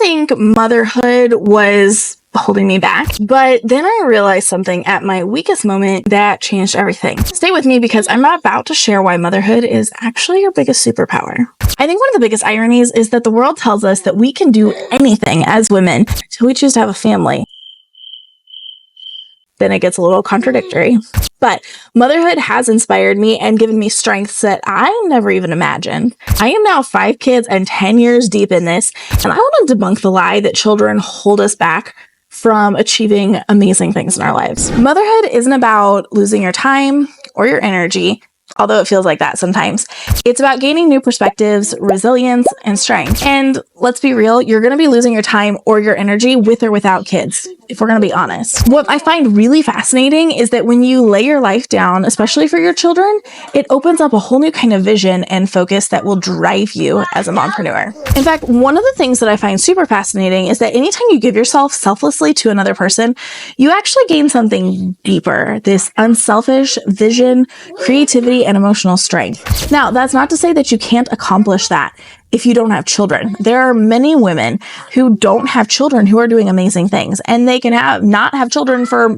think motherhood was holding me back, but then I realized something at my weakest moment that changed everything. Stay with me because I'm about to share why motherhood is actually your biggest superpower. I think one of the biggest ironies is that the world tells us that we can do anything as women until we choose to have a family. Then it gets a little contradictory. But motherhood has inspired me and given me strengths that I never even imagined. I am now 5 kids and 10 years deep in this, and I want to debunk the lie that children hold us back from achieving amazing things in our lives. Motherhood isn't about losing your time or your energy, although it feels like that sometimes. It's about gaining new perspectives, resilience, and strength. And let's be real, you're going to be losing your time or your energy with or without kids, if we're going to be honest. What I find really fascinating is that when you lay your life down, especially for your children, it opens up a whole new kind of vision and focus that will drive you as a mompreneur. In fact, one of the things that I find super fascinating is that anytime you give yourself selflessly to another person, you actually gain something deeper, this unselfish vision, creativity, and emotional strength. Now, that's not to say that you can't accomplish that if you don't have children. There are many women who don't have children who are doing amazing things, and they can not have children for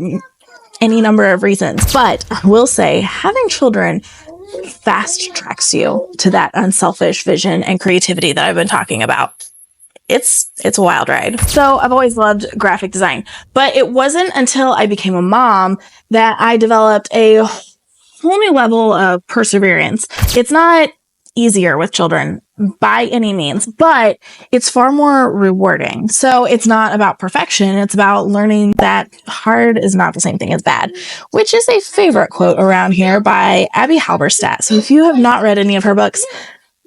any number of reasons. But I will say, having children fast tracks you to that unselfish vision and creativity that I've been talking about. It's a wild ride. So I've always loved graphic design, but it wasn't until I became a mom that I developed a whole new level of perseverance. It's not easier with children by any means, but it's far more rewarding. So it's not about perfection. It's about learning that hard is not the same thing as bad, which is a favorite quote around here by Abby Halberstadt. So if you have not read any of her books,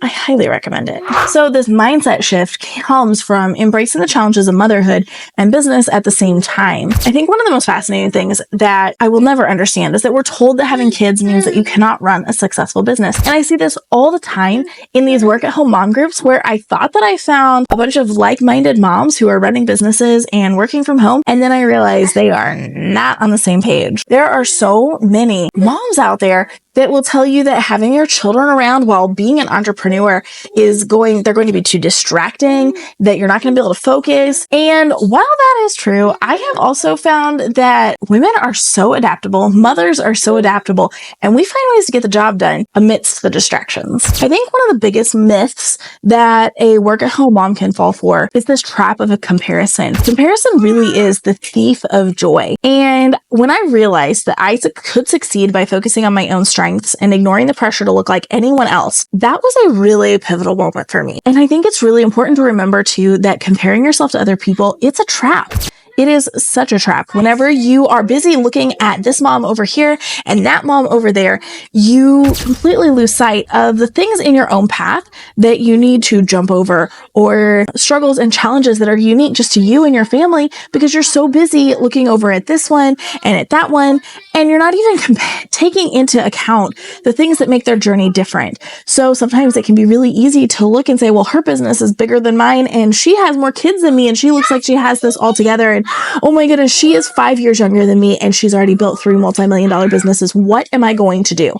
I highly recommend it. So this mindset shift comes from embracing the challenges of motherhood and business at the same time. I think one of the most fascinating things that I will never understand is that we're told that having kids means that you cannot run a successful business. And I see this all the time in these work-at-home mom groups where I thought that I found a bunch of like-minded moms who are running businesses and working from home. And then I realized they are not on the same page. There are so many moms out there that will tell you that having your children around while being an entrepreneur they're going to be too distracting, that you're not going to be able to focus. And while that is true, I have also found that women are so adaptable, mothers are so adaptable, and we find ways to get the job done amidst the distractions. I think one of the biggest myths that a work-at-home mom can fall for is this trap of a comparison. Comparison really is the thief of joy. And when I realized that I could succeed by focusing on my own strengths and ignoring the pressure to look like anyone else, that was a really pivotal moment for me. And I think it's really important to remember too that comparing yourself to other people, it's a trap. It is such a trap. Whenever you are busy looking at this mom over here and that mom over there, you completely lose sight of the things in your own path that you need to jump over, or struggles and challenges that are unique just to you and your family, because you're so busy looking over at this one and at that one, and you're not even taking into account the things that make their journey different. So sometimes it can be really easy to look and say, well, her business is bigger than mine and she has more kids than me and she looks like she has this all together, and oh my goodness, she is 5 years younger than me and she's already built 3 multi-million-dollar businesses. What am I going to do?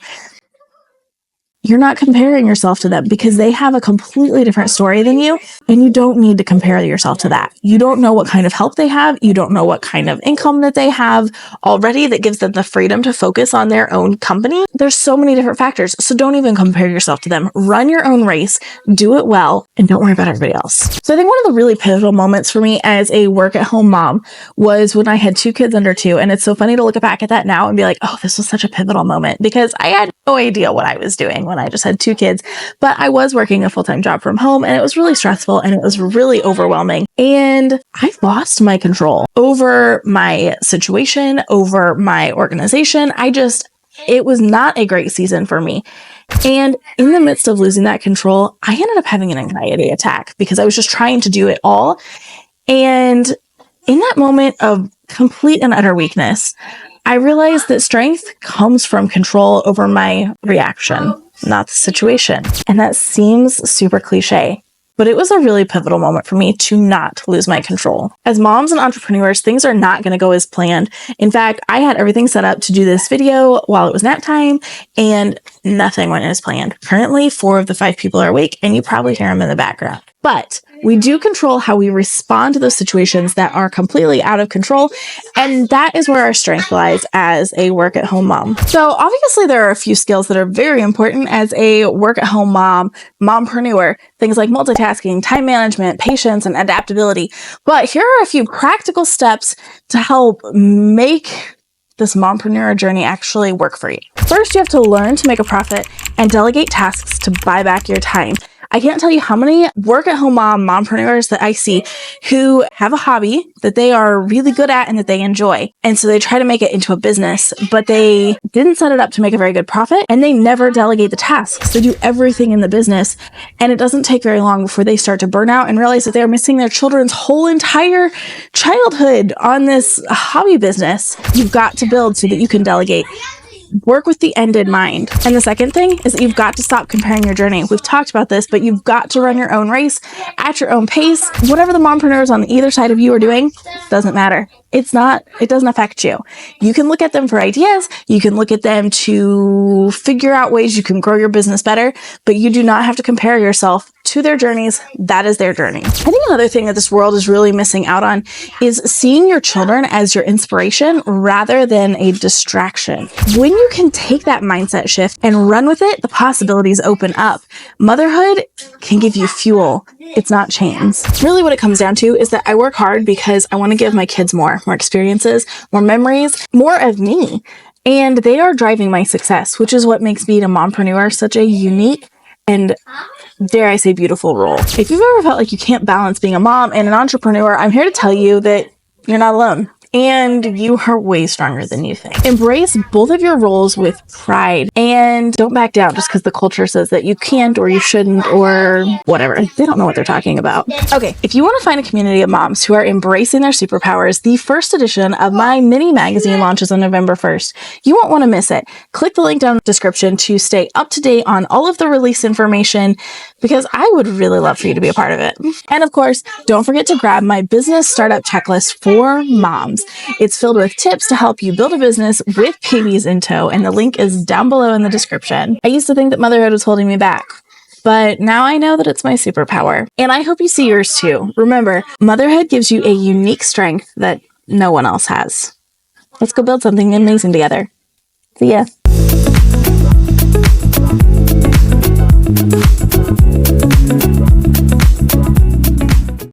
You're not comparing yourself to them because they have a completely different story than you, and you don't need to compare yourself to that. You don't know what kind of help they have. You don't know what kind of income that they have already that gives them the freedom to focus on their own company. There's so many different factors, so don't even compare yourself to them. Run your own race, do it well, and don't worry about everybody else. So I think one of the really pivotal moments for me as a work-at-home mom was when I had 2 kids under 2, and it's so funny to look back at that now and be like, oh, this was such a pivotal moment, because I had no idea what I was doing when I just had 2 kids, but I was working a full-time job from home, and it was really stressful and it was really overwhelming. And I lost my control over my situation, over my organization. It was not a great season for me. And in the midst of losing that control, I ended up having an anxiety attack because I was just trying to do it all. And in that moment of complete and utter weakness, I realized that strength comes from control over my reaction, not the situation. And that seems super cliche, but it was a really pivotal moment for me to not lose my control. As moms and entrepreneurs, things are not going to go as planned. In fact, I had everything set up to do this video while it was nap time, and nothing went as planned. Currently, 4 of the 5 people are awake, and you probably hear them in the background. But we do control how we respond to those situations that are completely out of control. And that is where our strength lies as a work-at-home mom. So obviously there are a few skills that are very important as a work-at-home mom, mompreneur, things like multitasking, time management, patience, and adaptability. But here are a few practical steps to help make this mompreneur journey actually work for you. First, you have to learn to make a profit and delegate tasks to buy back your time. I can't tell you how many work-at-home mompreneurs that I see who have a hobby that they are really good at and that they enjoy. And so they try to make it into a business, but they didn't set it up to make a very good profit, and they never delegate the tasks. They do everything in the business, and it doesn't take very long before they start to burn out and realize that they're missing their children's whole entire childhood on this hobby business. You've got to build so that you can delegate. Work with the end in mind. And the second thing is that you've got to stop comparing your journey. We've talked about this, but you've got to run your own race at your own pace. Whatever the mompreneurs on either side of you are doing doesn't matter. It doesn't affect you. You can look at them for ideas. You can look at them to figure out ways you can grow your business better, but you do not have to compare yourself to their journeys. That is their journey. I think another thing that this world is really missing out on is seeing your children as your inspiration rather than a distraction. When you can take that mindset shift and run with it, the possibilities open up. Motherhood can give you fuel. It's not chains. Really what it comes down to is that I work hard because I want to give my kids more experiences, more memories, more of me. And they are driving my success, which is what makes being a mompreneur such a unique and, dare I say, beautiful role. If you've ever felt like you can't balance being a mom and an entrepreneur, I'm here to tell you that you're not alone. And you are way stronger than you think. Embrace both of your roles with pride and don't back down just because the culture says that you can't or you shouldn't or whatever. They don't know what they're talking about. Okay, if you want to find a community of moms who are embracing their superpowers, the first edition of my mini magazine launches on November 1st. You won't want to miss it. Click the link down in the description to stay up to date on all of the release information because I would really love for you to be a part of it. And of course, don't forget to grab my business startup checklist for moms. It's filled with tips to help you build a business with babies in tow, and the link is down below in the description. I used to think that motherhood was holding me back, but now I know that it's my superpower, and I hope you see yours too. Remember, motherhood gives you a unique strength that no one else has. Let's go build something amazing together. See ya.